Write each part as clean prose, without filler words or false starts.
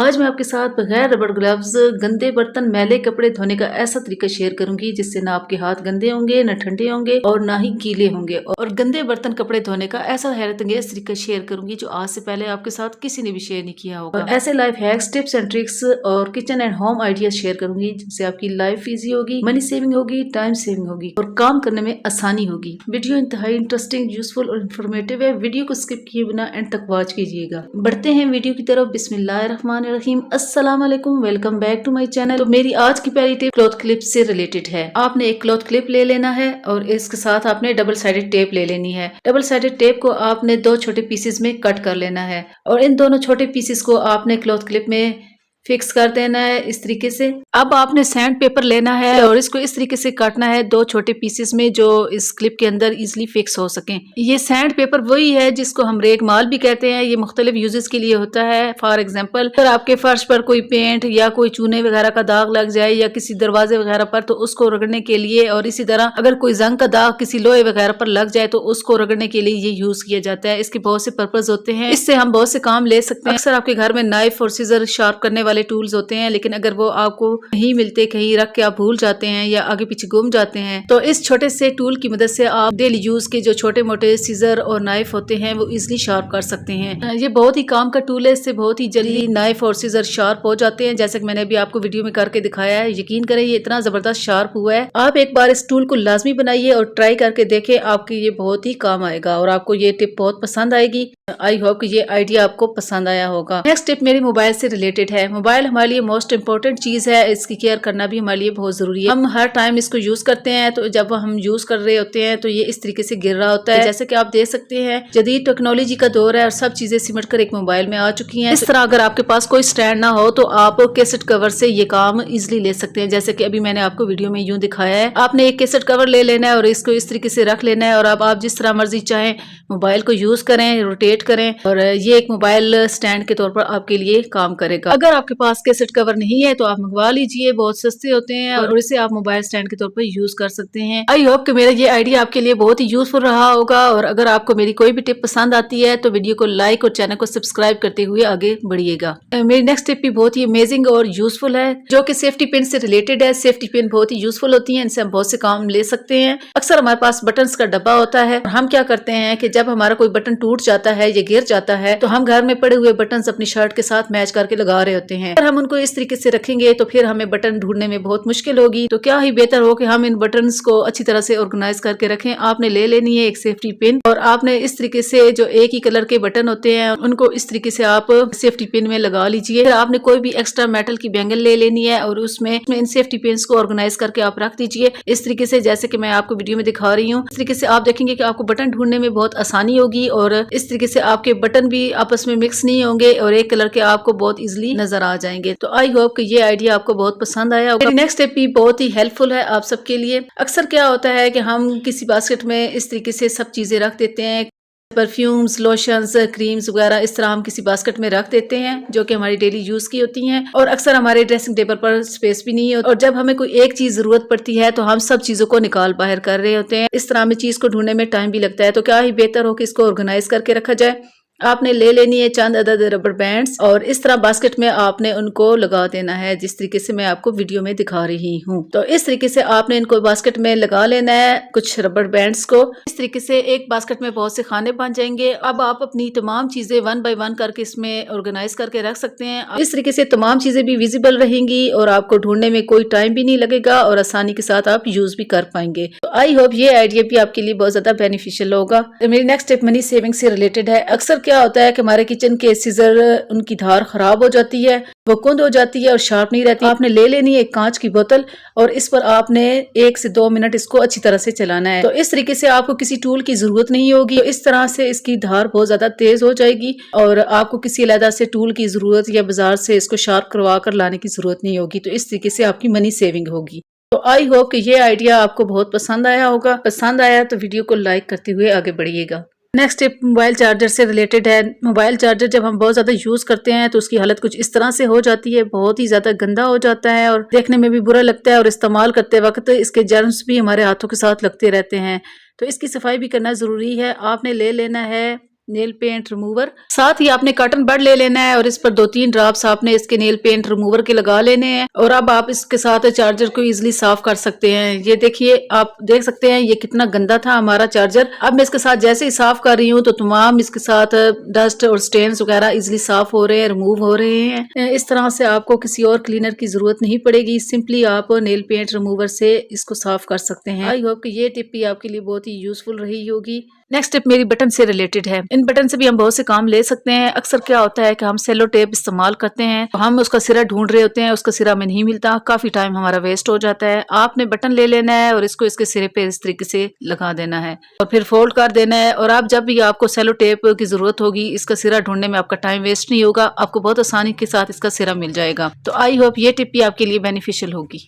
आज मैं आपके साथ बगैर रबड़ ग्लव्स गंदे बर्तन मैले कपड़े धोने का ऐसा तरीका शेयर करूंगी जिससे ना आपके हाथ गंदे होंगे, न ठंडे होंगे और ना ही गीले होंगे। और गंदे बर्तन कपड़े धोने का ऐसा हैरतअंगेज तरीका शेयर करूंगी जो आज से पहले आपके साथ किसी ने भी शेयर नहीं किया होगा। और ऐसे life hacks, tips and tricks और kitchen and home idea share करूंगी जिससे आपकी लाइफ इजी होगी, मनी सेविंग होगी, टाइम सेविंग होगी और काम करने में आसानी होगी। वीडियो इंतहाई इंटरेस्टिंग, यूजफुल और इन्फॉर्मेटिव है। वीडियो को स्किप किए बिना एंड तक वॉच कीजिएगा। बढ़ते हैं वीडियो की तरफ। बिस्मिल्लाहिर्रहमानिर्रहीम। अस्सलाम वालेकुम, welcome back to my channel. तो मेरी आज की पहली टिप क्लॉथ क्लिप से रिलेटेड है। आपने एक क्लॉथ क्लिप ले लेना है और इसके साथ आपने डबल साइडेड टेप ले लेनी है। डबल साइडेड टेप को आपने दो छोटे पीसेस में कट कर लेना है और इन दोनों छोटे पीसेस को आपने क्लॉथ क्लिप में फिक्स कर देना है इस तरीके से। अब आपने सैंड पेपर लेना है और इसको इस तरीके से काटना है दो छोटे पीसेस में जो इस क्लिप के अंदर इजीली फिक्स हो सकें। ये सैंड पेपर वही है जिसको हम रेग माल भी कहते हैं। ये मुख्तलिफ यूजेस के लिए होता है। फॉर एग्जांपल अगर आपके फर्श पर कोई पेंट या कोई चूने वगैरह का दाग लग जाए या किसी दरवाजे वगैरह पर, तो उसको रगड़ने के लिए, और इसी तरह अगर कोई जंग का दाग किसी लोहे वगैरह पर लग जाए तो उसको रगड़ने के लिए ये यूज किया जाता है। इसके बहुत से पर्पज होते हैं, इससे हम बहुत से काम ले सकते हैं। अक्सर आपके घर में नाइफ और सीजर शार्प करने वाले टूल्स होते हैं, लेकिन अगर वो आपको नहीं मिलते, कहीं रख के आप भूल जाते हैं या आगे पीछे गुम जाते हैं, तो इस छोटे से टूल की मदद से आप डेली यूज के जो छोटे मोटे सीजर और नाइफ होते हैं वो इजिली शार्प कर सकते हैं। ये बहुत ही काम का टूल है। इससे बहुत ही जल्दी नाइफ और सीजर शार्प हो जाते हैं, जैसे कि मैंने अभी आपको वीडियो में करके दिखाया है। यकीन करें ये इतना जबरदस्त शार्प हुआ है। आप एक बार इस टूल को लाजमी बनाइए और ट्राई करके देखें, आपके ये बहुत ही काम आएगा और आपको ये टिप बहुत पसंद आएगी। आई होप कि ये आइडिया आपको पसंद आया होगा। नेक्स्ट टिप मेरी मोबाइल से रिलेटेड है। मोबाइल हमारे लिए मोस्ट इंपॉर्टेंट चीज है। इसकी केयर करना भी हमारे लिए बहुत जरूरी है। हम हर टाइम इसको यूज करते हैं, तो जब हम यूज कर रहे होते हैं तो ये इस तरीके से गिर रहा होता है। जैसे कि आप देख सकते हैं जदीद टेक्नोलॉजी का दौर है और सब चीजें सिमट कर एक मोबाइल में आ चुकी हैं। इस तरह अगर आपके पास कोई स्टैंड ना हो तो आप कैसेट कवर से ये काम इजिली ले सकते हैं। जैसे कि अभी मैंने आपको वीडियो में यूं दिखाया है। आपने एक कैसेट कवर ले लेना है और इसको इस तरीके से रख लेना है और अब आप जिस तरह मर्जी चाहें मोबाइल को यूज करें, रोटेट करें और ये एक मोबाइल स्टैंड के तौर पर आपके लिए काम करेगा। अगर आपके पास कैसेट कवर नहीं है तो आप मंगवा लीजिए, बहुत सस्ते होते हैं और इसे आप मोबाइल स्टैंड के तौर पर यूज कर सकते हैं। आई होप कि मेरा ये आइडिया आपके लिए बहुत ही यूजफुल रहा होगा। और अगर आपको मेरी कोई भी टिप पसंद आती है तो वीडियो को लाइक और चैनल को सब्सक्राइब करते हुए आगे बढ़िएगा। मेरी नेक्स्ट टिप भी बहुत ही अमेजिंग और यूजफुल है, जो कि सेफ्टी पिन से रिलेटेड है। सेफ्टी पिन बहुत ही यूजफुल होती है, इनसे हम बहुत से काम ले सकते हैं। अक्सर हमारे पास बटन्स का डब्बा होता है और हम क्या करते हैं कि जब हमारा कोई बटन टूट जाता है या गिर जाता है तो हम घर में पड़े हुए बटन्स अपनी शर्ट के साथ मैच करके लगा रहे होते हैं। अगर हम उनको इस तरीके से रखेंगे तो फिर हमें बटन ढूंढने में बहुत मुश्किल होगी। तो क्या ही बेहतर हो कि हम इन बटन्स को अच्छी तरह से ऑर्गेनाइज करके रखें। आपने ले लेनी है एक सेफ्टी पिन और आपने इस तरीके से जो एक ही कलर के बटन होते हैं उनको इस तरीके से आप सेफ्टी पिन में लगा लीजिए। फिर आपने कोई भी एक्स्ट्रा मेटल की बैंगल ले लेनी है और उसमें इन सेफ्टी पिन्स को ऑर्गेनाइज करके आप रख दीजिए इस तरीके से, जैसे कि मैं आपको वीडियो में दिखा रही हूँ। इस तरीके से आप देखेंगे कि आपको बटन ढूंढने में बहुत आसानी होगी और इस तरीके से आपके बटन भी आपस में मिक्स नहीं होंगे और एक कलर के आपको बहुत इजीली नजर आ जाएंगे। तो आई होप कि ये आइडिया आपको बहुत पसंद आया होगा। नेक्स्ट टिप भी बहुत ही हेल्पफुल है आप सबके लिए। अक्सर क्या होता है कि हम किसी बास्केट में इस तरीके से सब चीजें रख देते हैं, परफ्यूम्स, लोशंस, क्रीम्स वगैरह इस तरह हम किसी बास्केट में रख देते हैं जो कि हमारी डेली यूज की होती हैं और अक्सर हमारे ड्रेसिंग टेबल पर स्पेस भी नहीं होती और जब हमें कोई एक चीज जरूरत पड़ती है तो हम सब चीजों को निकाल बाहर कर रहे होते हैं। इस तरह में चीज को ढूंढने में टाइम भी लगता है। तो क्या ही बेहतर हो कि इसको ऑर्गेनाइज करके रखा जाए। आपने ले लेनी है चंद अदद रबर बैंड्स और इस तरह बास्केट में आपने उनको लगा देना है जिस तरीके से मैं आपको वीडियो में दिखा रही हूँ। तो इस तरीके से आपने इनको बास्केट में लगा लेना है कुछ रबर बैंड्स को। इस तरीके से एक बास्केट में बहुत से खाने बन जाएंगे। अब आप अपनी तमाम चीजें वन बाय वन करके इसमें ऑर्गेनाइज करके रख सकते हैं। इस तरीके से तमाम चीजें भी विजिबल रहेंगी और आपको ढूंढने में कोई टाइम भी नहीं लगेगा और आसानी के साथ आप यूज भी कर पाएंगे। तो आई होप ये आइडिया भी आपके लिए बहुत ज्यादा बेनिफिशियल होगा। मेरी नेक्स्ट टिप मनी सेविंग से रिलेटेड है। अक्सर क्या होता है कि हमारे किचन के सीजर उनकी धार खराब हो जाती है, वो कुंद हो जाती है और शार्प नहीं रहती। आपने ले लेनी है एक कांच की बोतल और इस पर आपने 1 से 2 मिनट इसको अच्छी तरह से चलाना है। तो इस तरीके से आपको किसी टूल की जरूरत नहीं होगी। तो इस तरह से इसकी धार बहुत ज्यादा तेज हो जाएगी और आपको किसी अलग से टूल की जरूरत या बाजार से इसको शार्प करवा कर लाने की जरूरत नहीं होगी। तो इस तरीके से आपकी मनी सेविंग होगी। तो आई होप कि ये आइडिया आपको बहुत पसंद आया होगा। पसंद आया तो वीडियो को लाइक करते हुए आगे बढ़िएगा। नेक्स्ट टिप मोबाइल चार्जर से रिलेटेड है। मोबाइल चार्जर जब हम बहुत ज़्यादा यूज़ करते हैं तो उसकी हालत कुछ इस तरह से हो जाती है, बहुत ही ज़्यादा गंदा हो जाता है और देखने में भी बुरा लगता है और इस्तेमाल करते वक्त इसके जर्म्स भी हमारे हाथों के साथ लगते रहते हैं। तो इसकी सफाई भी करना ज़रूरी है। आपने ले लेना है नेल पेंट रिमूवर। साथ ही आपने कॉटन बड ले लेना है और इस पर 2-3 ड्रॉप्स आपने इसके नेल पेंट रिमूवर के लगा लेने हैं। और अब आप इसके साथ चार्जर को इजीली साफ कर सकते हैं। ये देखिए, आप देख सकते हैं ये कितना गंदा था हमारा चार्जर। अब मैं इसके साथ जैसे ही साफ कर रही हूँ तो तमाम इसके साथ डस्ट और स्टेन्स वगैरह इजीली साफ हो रहे हैं, रिमूव हो रहे हैं। इस तरह से आपको किसी और क्लीनर की जरूरत नहीं पड़ेगी, सिंपली आप नेल पेंट रिमूवर से इसको साफ कर सकते हैं। आई होप कि ये टिप भी आपके लिए बहुत ही यूजफुल रही होगी। नेक्स्ट टिप मेरी बटन से रिलेटेड है। इन बटन से भी हम बहुत से काम ले सकते हैं। अक्सर क्या होता है कि हम सेलो टेप इस्तेमाल करते हैं, हम उसका सिरा ढूंढ रहे होते हैं, उसका सिरा में नहीं मिलता, काफी टाइम हमारा वेस्ट हो जाता है। आपने बटन ले लेना है और इसको इसके सिरे पे इस तरीके से लगा देना है और फिर फोल्ड कर देना है। और आप जब भी आपको सेलो टेप की जरूरत होगी, इसका सिरा ढूंढने में आपका टाइम वेस्ट नहीं होगा, आपको बहुत आसानी के साथ इसका सिरा मिल जाएगा। तो आई होप ये टिप भी आपके लिए बेनिफिशियल होगी।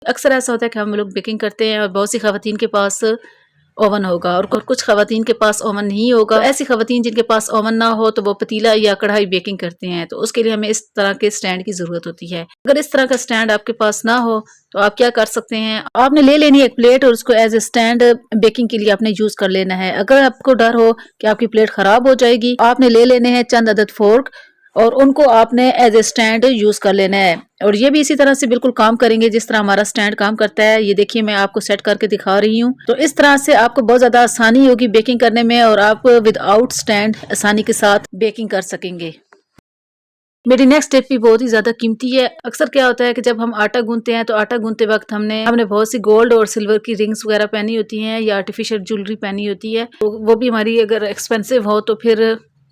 अक्सर ऐसा होता है कि हम लोग बेकिंग करते हैं और बहुत सी खवातीन के पास ओवन होगा और कुछ खवातीन के पास ओवन नहीं होगा। तो ऐसी खवातीन जिनके पास ओवन ना हो तो वो पतीला या कढ़ाई बेकिंग करते हैं, तो उसके लिए हमें इस तरह के स्टैंड की जरूरत होती है। अगर इस तरह का स्टैंड आपके पास ना हो तो आप क्या कर सकते हैं, आपने ले लेनी है एक प्लेट और उसको एज ए स्टैंड बेकिंग के लिए आपने यूज कर लेना है। अगर आपको डर हो कि आपकी प्लेट खराब हो जाएगी, आपने ले लेने हैं चंद अदद फोर्क और उनको आपने एज ए स्टैंड यूज कर लेना है। और ये भी इसी तरह से बिल्कुल काम करेंगे जिस तरह हमारा स्टैंड काम करता है। ये देखिए, मैं आपको सेट करके दिखा रही हूँ। तो इस तरह से आपको बहुत ज्यादा आसानी होगी बेकिंग करने में और आप विदाउट स्टैंड आसानी के साथ बेकिंग कर सकेंगे। मेरी नेक्स्ट टिप भी बहुत ही ज्यादा कीमती है। अक्सर क्या होता है कि जब हम आटा गूंथते हैं तो आटा गूंथते वक्त हमने बहुत सी गोल्ड और सिल्वर की रिंग्स वगैरह पहनी होती हैं या आर्टिफिशियल ज्वेलरी पहनी होती है, तो वो भी हमारी अगर एक्सपेंसिव हो तो फिर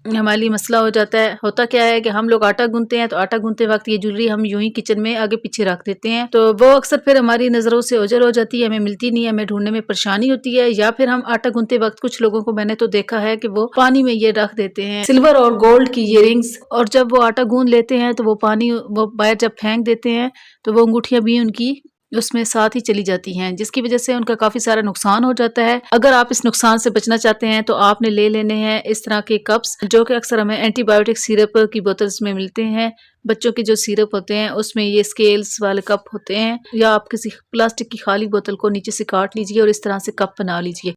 हमारे लिए मसला हो जाता है। होता क्या है कि हम लोग आटा गूंथते हैं तो आटा गूंथते वक्त ये ज्वेलरी हम यूं ही किचन में आगे पीछे रख देते हैं, तो वो अक्सर फिर हमारी नजरों से ओझल हो जाती है, हमें मिलती नहीं है, हमें ढूंढने में परेशानी होती है। या फिर हम आटा गूंथते वक्त कुछ लोगों को मैंने तो देखा है कि वो पानी में ये रख देते हैं सिल्वर और गोल्ड की ये रिंग्स, और जब वो आटा गूंथ लेते हैं तो वो पानी वो बाहर जब फेंक देते हैं तो वो अंगूठियां भी उनकी उसमें साथ ही चली जाती हैं, जिसकी वजह से उनका काफी सारा नुकसान हो जाता है। अगर आप इस नुकसान से बचना चाहते हैं तो आपने ले लेने हैं इस तरह के कप्स, जो कि अक्सर हमें एंटीबायोटिक सिरप की बोतल्स में मिलते हैं। बच्चों के जो सिरप होते हैं उसमें ये स्केल्स वाले कप होते हैं, या आप किसी प्लास्टिक की खाली बोतल को नीचे से काट लीजिए और इस तरह से कप बना लीजिए।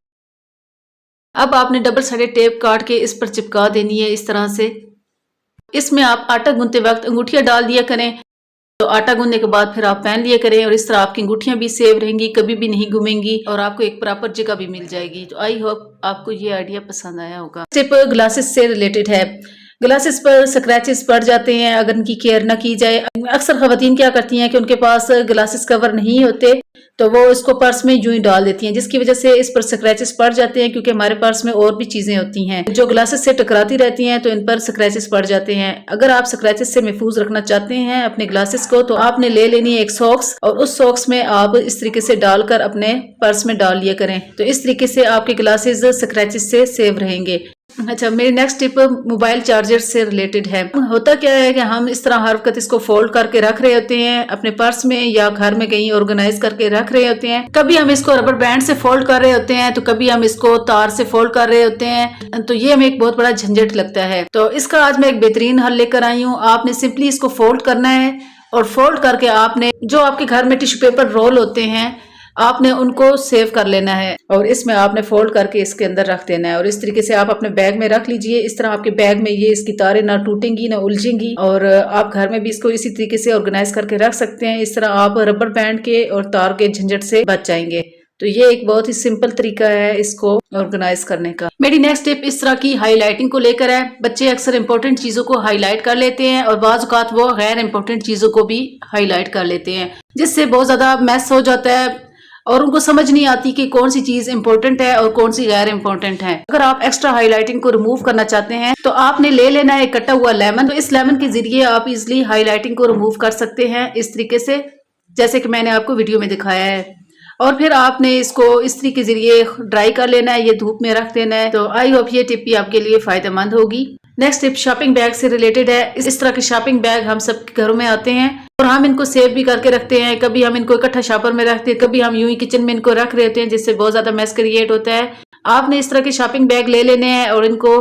अब आपने डबल साइडेड टेप काट के इस पर चिपका देनी है इस तरह से। इसमें आप आटा गूंथते वक्त अंगूठियां डाल दिया करें, तो आटा गूंथने के बाद फिर आप पहन लिया करें और इस तरह आपकी अंगूठियां भी सेव रहेंगी, कभी भी नहीं घूमेंगी और आपको एक प्रॉपर जगह भी मिल जाएगी। तो आई होप आपको ये आइडिया पसंद आया होगा। टिप ग्लासेस से रिलेटेड है। ग्लासेस पर स्क्रैचेस पड़ जाते हैं अगर इनकी केयर ना की जाए। अक्सर खवातीन क्या करती हैं कि उनके पास ग्लासेस कवर नहीं होते, तो वो इसको पर्स में यूं ही डाल देती हैं, जिसकी वजह से इस पर स्क्रैचेस पड़ जाते हैं, क्योंकि हमारे पर्स में और भी चीजें होती हैं जो ग्लासेस से टकराती रहती हैं, तो इन पर स्क्रैचेस पड़ जाते हैं। अगर आप स्क्रैचेस से महफूज रखना चाहते हैं अपने ग्लासेस को, तो आपने ले लेनी है एक सॉक्स और उस सॉक्स में आप इस तरीके से डालकर अपने पर्स में डाल लिया करें, तो इस तरीके से आपके ग्लासेस स्क्रैचेस से सेव रहेंगे। अच्छा, मेरी नेक्स्ट टिप मोबाइल चार्जर से रिलेटेड है। होता क्या है कि हम इस तरह हर वक्त इसको फोल्ड करके रख रहे होते हैं अपने पर्स में या घर में कहीं ऑर्गेनाइज करके रख रहे होते हैं। कभी हम इसको रबर बैंड से फोल्ड कर रहे होते हैं, तो कभी हम इसको तार से फोल्ड कर रहे होते हैं, तो ये हमें एक बहुत बड़ा झंझट लगता है। तो इसका आज मैं एक बेहतरीन हल लेकर आई हूँ। आपने सिंपली इसको फोल्ड करना है और फोल्ड करके आपने जो आपके घर में टिश्यू पेपर रोल होते हैं आपने उनको सेव कर लेना है और इसमें आपने फोल्ड करके इसके अंदर रख देना है और इस तरीके से आप अपने बैग में रख लीजिए। इस तरह आपके बैग में ये इसकी तारें ना टूटेंगी ना उलझेंगी और आप घर में भी इसको इसी तरीके से ऑर्गेनाइज करके रख सकते हैं। इस तरह आप रबर बैंड के और तार के झंझट से बच जाएंगे। तो ये एक बहुत ही सिंपल तरीका है इसको ऑर्गेनाइज करने का। मेरी नेक्स्ट टिप इस तरह की हाईलाइटिंग को लेकर है। बच्चे अक्सर इंपॉर्टेंट चीजों को हाईलाइट कर लेते हैं और बाज़ औक़ात वो गैर इंपॉर्टेंट चीजों को भी हाईलाइट कर लेते हैं, जिससे बहुत ज्यादा मैस हो जाता है और उनको समझ नहीं आती कि कौन सी चीज इंपॉर्टेंट है और कौन सी गैर इंपॉर्टेंट है। अगर आप एक्स्ट्रा हाईलाइटिंग को रिमूव करना चाहते हैं तो आपने ले लेना है कटा हुआ लेमन। तो इस लेमन के जरिए आप इजिली हाईलाइटिंग को रिमूव कर सकते हैं इस तरीके से, जैसे कि मैंने आपको वीडियो में दिखाया है। और फिर आपने इसको इस्त्री के जरिए ड्राई कर लेना है, ये धूप में रख देना है। तो आई होप ये टिप भी आपके लिए फायदेमंद होगी। नेक्स्ट टिप शॉपिंग बैग से रिलेटेड है। इस तरह के शॉपिंग बैग हम सब घरों में आते हैं और हम इनको सेव भी करके रखते हैं। कभी हम इनको इकट्ठा शॉपर में रखते हैं, कभी हम यूं ही किचन में इनको रख रहे होते हैं, जिससे बहुत ज्यादा मैस क्रिएट होता है। आपने इस तरह के शॉपिंग बैग ले लेने हैं और इनको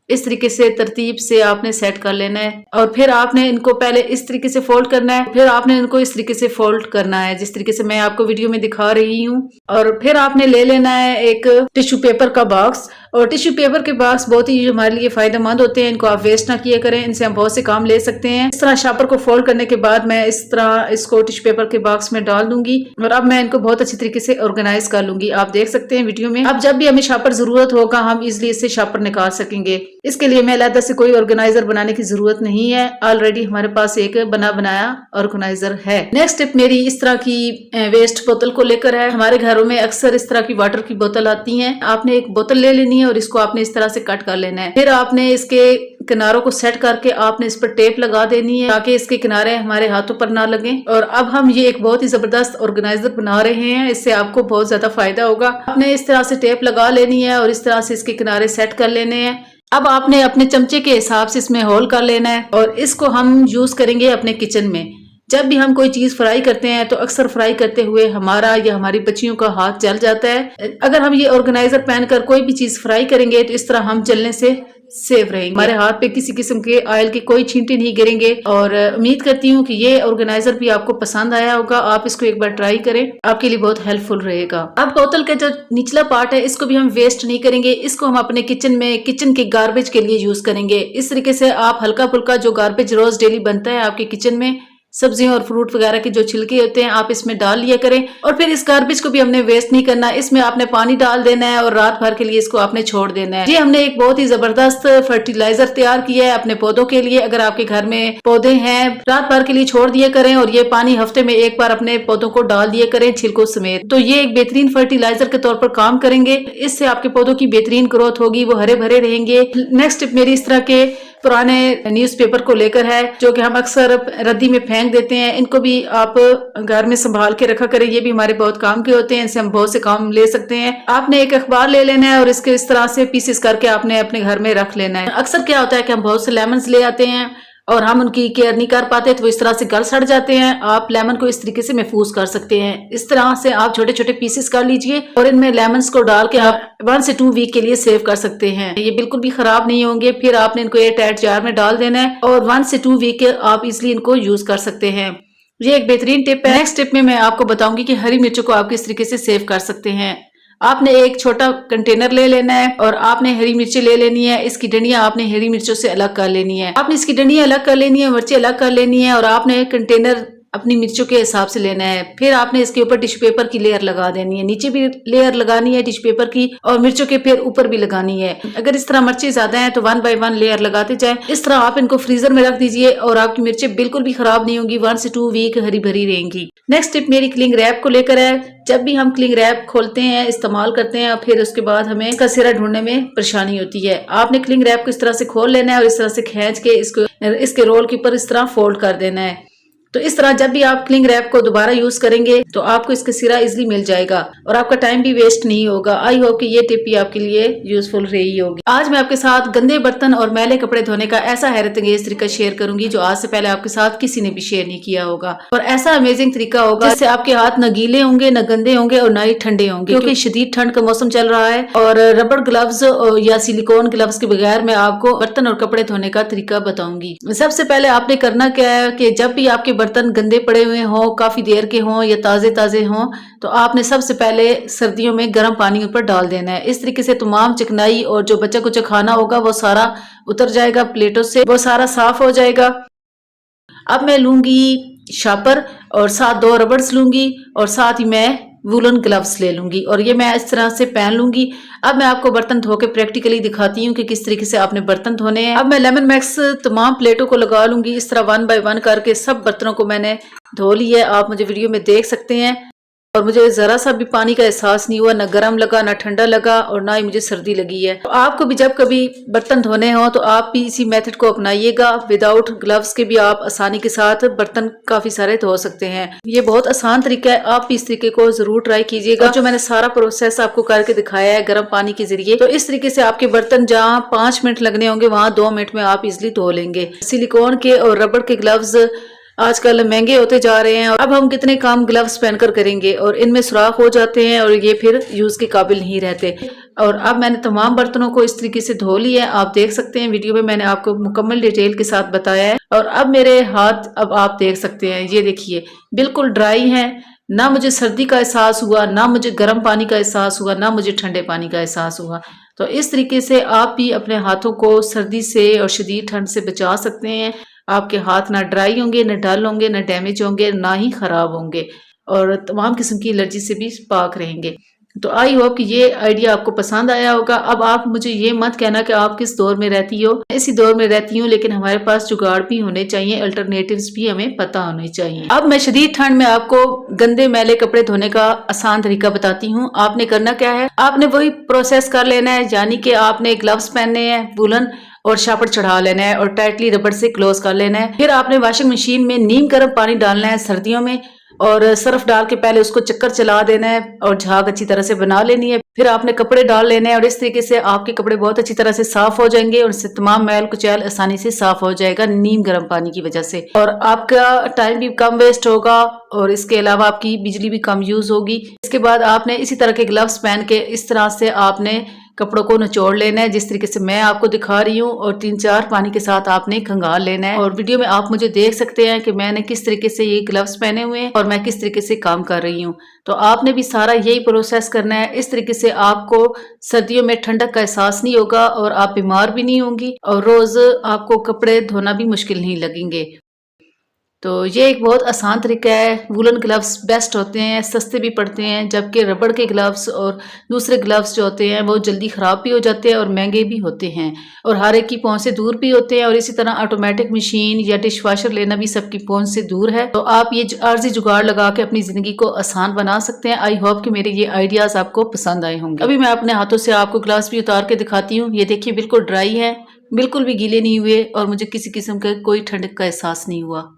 इस तरीके से तरतीब से आपने सेट कर लेना है और फिर आपने इनको पहले इस तरीके से फोल्ड करना है, फिर आपने इनको इस तरीके से फोल्ड करना है जिस तरीके से मैं आपको वीडियो में दिखा रही हूँ। और फिर आपने ले लेना है एक टिश्यू पेपर का बॉक्स और टिश्यू पेपर के बॉक्स बहुत ही हमारे लिए फायदेमंद होते हैं, इनको आप वेस्ट ना किया करें, इनसे हम बहुत से काम ले सकते हैं। इस तरह शॉपर को फोल्ड करने के बाद मैं इस तरह इसको टिश्यू पेपर के बॉक्स में डाल दूंगी और अब मैं इनको बहुत अच्छी तरीके से ऑर्गेनाइज कर लूंगी। आप देख सकते हैं वीडियो में। अब जब भी हमें शॉपर जरूरत होगा हम इजिली इससे शॉपर निकाल सकेंगे। इसके लिए मैं अलग से कोई ऑर्गेनाइजर बनाने की जरूरत नहीं है, ऑलरेडी हमारे पास एक बना बनाया ऑर्गेनाइजर है। नेक्स्ट टिप मेरी इस तरह की वेस्ट बोतल को लेकर है। हमारे घरों में अक्सर इस तरह की वाटर की बोतल आती है। आपने एक बोतल ले लेनी है और इसको आपने इस तरह से कट कर लेना है। फिर आपने इसके किनारों को सेट करके आपने इस पर टेप लगा देनी है ताकि इसके किनारे हमारे हाथों पर ना लगे। और अब हम ये एक बहुत ही जबरदस्त ऑर्गेनाइजर बना रहे हैं, इससे आपको बहुत ज्यादा फायदा होगा। आपने इस तरह से टेप लगा लेनी है और इस तरह से इसके किनारे सेट कर लेने हैं। अब आपने अपने चमचे के हिसाब से इसमें होल कर लेना है और इसको हम यूज करेंगे अपने किचन में। जब भी हम कोई चीज फ्राई करते हैं तो अक्सर फ्राई करते हुए हमारा या हमारी बच्चियों का हाथ जल जाता है। अगर हम ये ऑर्गेनाइजर पहनकर कोई भी चीज फ्राई करेंगे तो इस तरह हम जलने से सेफ रहेंगे। हमारे हाथ पे किसी किस्म के ऑयल की कोई छींटे नहीं गिरेंगे। और उम्मीद करती हूँ कि ये ऑर्गेनाइजर भी आपको पसंद आया होगा। आप इसको एक बार ट्राई करें, आपके लिए बहुत हेल्पफुल रहेगा। अब बोतल का जो निचला पार्ट है इसको भी हम वेस्ट नहीं करेंगे, इसको हम अपने किचन में किचन के गार्बेज के लिए यूज करेंगे। इस तरीके से आप हल्का फुल्का जो गार्बेज रोज डेली बनता है आपके किचन में, सब्जियों और फ्रूट वगैरह के जो छिलके होते हैं आप इसमें डाल लिया करें। और फिर इस गार्बेज को भी हमने वेस्ट नहीं करना, इसमें आपने पानी डाल देना है और रात भर के लिए इसको आपने छोड़ देना है। ये हमने एक बहुत ही जबरदस्त फर्टिलाइजर तैयार किया है अपने पौधों के लिए। अगर आपके घर में पौधे हैं रात भर के लिए छोड़ दिया करें और ये पानी हफ्ते में एक बार अपने पौधों को डाल दिया करें छिलकों समेत, तो ये एक बेहतरीन फर्टिलाइजर के तौर पर काम करेंगे। इससे आपके पौधों की बेहतरीन ग्रोथ होगी, वो हरे भरे रहेंगे। नेक्स्ट टिप मेरी इस तरह के पुराने न्यूज़पेपर को लेकर है जो कि हम अक्सर रद्दी में फेंक देते हैं। इनको भी आप घर में संभाल के रखा करें, ये भी हमारे बहुत काम के होते हैं, इनसे हम बहुत से काम ले सकते हैं। आपने एक अखबार ले लेना है और इसके इस तरह से पीसेस करके आपने अपने घर में रख लेना है। अक्सर क्या होता है कि हम बहुत से लेमन्स ले आते हैं और हम उनकी केयर नहीं कर पाते तो वो इस तरह से गल सड़ जाते हैं। आप लेमन को इस तरीके से महफूज कर सकते हैं। इस तरह से आप छोटे छोटे पीसेस कर लीजिए और इनमें लेमन्स को डाल के आप 1 से 2 वीक के लिए सेव कर सकते हैं। ये बिल्कुल भी खराब नहीं होंगे। फिर आपने इनको एयर टाइट जार में डाल देना है और 1 से 2 वीक आप इजिली इनको यूज कर सकते हैं। ये एक बेहतरीन टिप है। नेक्स्ट टिप में मैं आपको बताऊंगी कि हरी मिर्चों को आप किस तरीके से सेव कर सकते हैं। आपने एक छोटा कंटेनर ले लेना है और आपने हरी मिर्ची ले लेनी है। इसकी डंडियां आपने हरी मिर्चों से अलग कर लेनी है। आपने इसकी डंडियां अलग कर लेनी है, मिर्ची अलग कर लेनी है और आपने कंटेनर अपनी मिर्चों के हिसाब से लेना है। फिर आपने इसके ऊपर टिश्यू पेपर की लेयर लगा देनी है, नीचे भी लेयर लगानी है टिश्यू पेपर की और मिर्चों के फिर ऊपर भी लगानी है। अगर इस तरह मिर्ची ज्यादा है तो 1 बाय 1 लेयर लगाते जाए। इस तरह आप इनको फ्रीजर में रख दीजिए और आपकी मिर्चें बिल्कुल भी खराब नहीं होंगी, 1 से 2 वीक हरी भरी रहेंगी। नेक्स्ट टिप मेरी क्लिंग रैप को लेकर है। जब भी हम क्लिंग रैप खोलते हैं, इस्तेमाल करते हैं, फिर उसके बाद हमें इसका सिरा ढूंढने में परेशानी होती है। आपने क्लिंग रैप को इस तरह से खोल लेना है और इस तरह से खींच के इसके रोल के ऊपर इस तरह फोल्ड कर देना है। तो इस तरह जब भी आप क्लिंग रैप को दोबारा यूज करेंगे तो आपको इसका सिरा इजिली मिल जाएगा और आपका टाइम भी वेस्ट नहीं होगा। आई होप कि ये टिप भी आपके लिए यूजफुल रही होगी। आज मैं आपके साथ गंदे बर्तन और मैले कपड़े धोने का ऐसा हैरत अंगेज तरीका शेयर करूंगी जो आज से पहले आपके साथ किसी ने भी शेयर नहीं किया होगा और ऐसा अमेजिंग तरीका होगा जिससे आपके हाथ न गीले होंगे, न गंदे होंगे और न ही ठंडे होंगे, क्योंकि शदीद ठंड का मौसम चल रहा है। और रबड़ ग्लव्स या सिलिकॉन ग्लव्स के बगैर मैं आपको बर्तन और कपड़े धोने का तरीका बताऊंगी। सबसे पहले आपने करना क्या है कि जब भी आपके बर्तन गंदे पड़े हुए हों, काफी देर के हों या ताजे ताजे हों, तो आपने सबसे पहले सर्दियों में गर्म पानी ऊपर डाल देना है। इस तरीके से तमाम चिकनाई और जो बचा कुचा खाना होगा वो सारा उतर जाएगा प्लेटों से, वो सारा साफ हो जाएगा। अब मैं लूंगी शापर और साथ 2 रबड़स लूंगी और साथ ही मैं वूलन ग्लव्स ले लूंगी और ये मैं इस तरह से पहन लूंगी। अब मैं आपको बर्तन धो के प्रैक्टिकली दिखाती हूँ कि किस तरीके से आपने बर्तन धोने हैं। अब मैं लेमन मैक्स तमाम प्लेटों को लगा लूंगी। इस तरह 1 बाय 1 करके सब बर्तनों को मैंने धो लिया है। आप मुझे वीडियो में देख सकते हैं और मुझे जरा सा भी पानी का एहसास नहीं हुआ, ना गर्म लगा, ना ठंडा लगा और ना ही मुझे सर्दी लगी है। तो आपको भी जब कभी बर्तन धोने हो तो आप भी इसी मेथड को अपनाइएगा। विदाउट ग्लव्स के भी आप आसानी के साथ बर्तन काफी सारे धो सकते हैं। ये बहुत आसान तरीका है, आप भी इस तरीके को जरूर ट्राई कीजिएगा। जो मैंने सारा प्रोसेस आपको करके दिखाया है गर्म पानी के जरिए, तो इस तरीके से आपके बर्तन जहाँ 5 मिनट लगने होंगे वहाँ 2 मिनट में आप इजिली धो लेंगे। सिलिकॉन के और रबड़ के ग्लव्स आजकल महंगे होते जा रहे हैं और अब हम कितने काम ग्लव्स पहनकर करेंगे और इनमें सुराख हो जाते हैं और ये फिर यूज के काबिल नहीं रहते। और अब मैंने तमाम बर्तनों को इस तरीके से धो लिया है। आप देख सकते हैं वीडियो में मैंने आपको मुकम्मल डिटेल के साथ बताया है। और अब मेरे हाथ अब आप देख सकते हैं, ये देखिए बिल्कुल ड्राई हैं। ना मुझे सर्दी का एहसास हुआ, ना मुझे गर्म पानी का एहसास हुआ, ना मुझे ठंडे पानी का एहसास हुआ। तो इस तरीके से आप भी अपने हाथों को सर्दी से और शदीद ठंड से बचा सकते हैं। आपके हाथ ना ड्राई होंगे, ना डल होंगे, ना डैमेज होंगे, ना ही खराब होंगे और तमाम किस्म की एलर्जी से भी पाक रहेंगे। तो आई होप कि ये आइडिया आपको पसंद आया होगा। अब आप मुझे ये मत कहना कि आप किस दौर में रहती हो। इसी दौर में रहती हूँ, लेकिन हमारे पास जुगाड़ भी होने चाहिए, अल्टरनेटिव्स भी हमें पता होने चाहिए। अब मैं शदीद ठंड में आपको गंदे मैले कपड़े धोने का आसान तरीका बताती हूँ। आपने करना क्या है, आपने वही प्रोसेस कर लेना है, यानी कि आपने ग्लव्स पहनने हैं वुलन और शापर चढ़ा लेना है और टाइटली रबड़ से क्लोज कर लेना है। फिर आपने वॉशिंग मशीन में नीम गर्म पानी डालना है सर्दियों में और सर्फ डाल के पहले उसको चक्कर चला देना है और झाग अच्छी तरह से बना लेनी है। फिर आपने कपड़े डाल लेने हैं और इस तरीके से आपके कपड़े बहुत अच्छी तरह से साफ हो जाएंगे और इससे तमाम मैल कुचैल आसानी से साफ हो जाएगा नीम गर्म पानी की वजह से। और आपका टाइम भी कम वेस्ट होगा और इसके अलावा आपकी बिजली भी कम यूज होगी। इसके बाद आपने इसी तरह के ग्लव्स पहन के इस तरह से आपने कपड़ों को निचोड़ लेना है जिस तरीके से मैं आपको दिखा रही हूँ और 3-4 पानी के साथ आपने खंगाल लेना है। और वीडियो में आप मुझे देख सकते हैं कि मैंने किस तरीके से ये ग्लव्स पहने हुए हैं और मैं किस तरीके से काम कर रही हूँ। तो आपने भी सारा यही प्रोसेस करना है। इस तरीके से आपको सर्दियों में ठंडक का एहसास नहीं होगा और आप बीमार भी नहीं होंगी और रोज आपको कपड़े धोना भी मुश्किल नहीं लगेंगे। तो ये एक बहुत आसान तरीका है। वुलन ग्लव्स बेस्ट होते हैं, सस्ते भी पड़ते हैं, जबकि रबड़ के ग्लव्स और दूसरे ग्लव्स जो होते हैं वो जल्दी ख़राब भी हो जाते हैं और महंगे भी होते हैं और हर एक की पहुंच से दूर भी होते हैं। और इसी तरह ऑटोमेटिक मशीन या डिश वॉशर लेना भी सबकी पहुंच से दूर है। तो आप ये आर्जी जुगाड़ लगा के अपनी ज़िंदगी को आसान बना सकते हैं। आई होप कि मेरे ये आइडियाज़ आपको पसंद आए होंगे। अभी मैं अपने हाथों से आपको ग्लव्स भी उतार के दिखाती हूँ। ये देखिए बिल्कुल ड्राई है, बिल्कुल भी गीले नहीं हुए और मुझे किसी किस्म का कोई ठंडक का एहसास नहीं हुआ।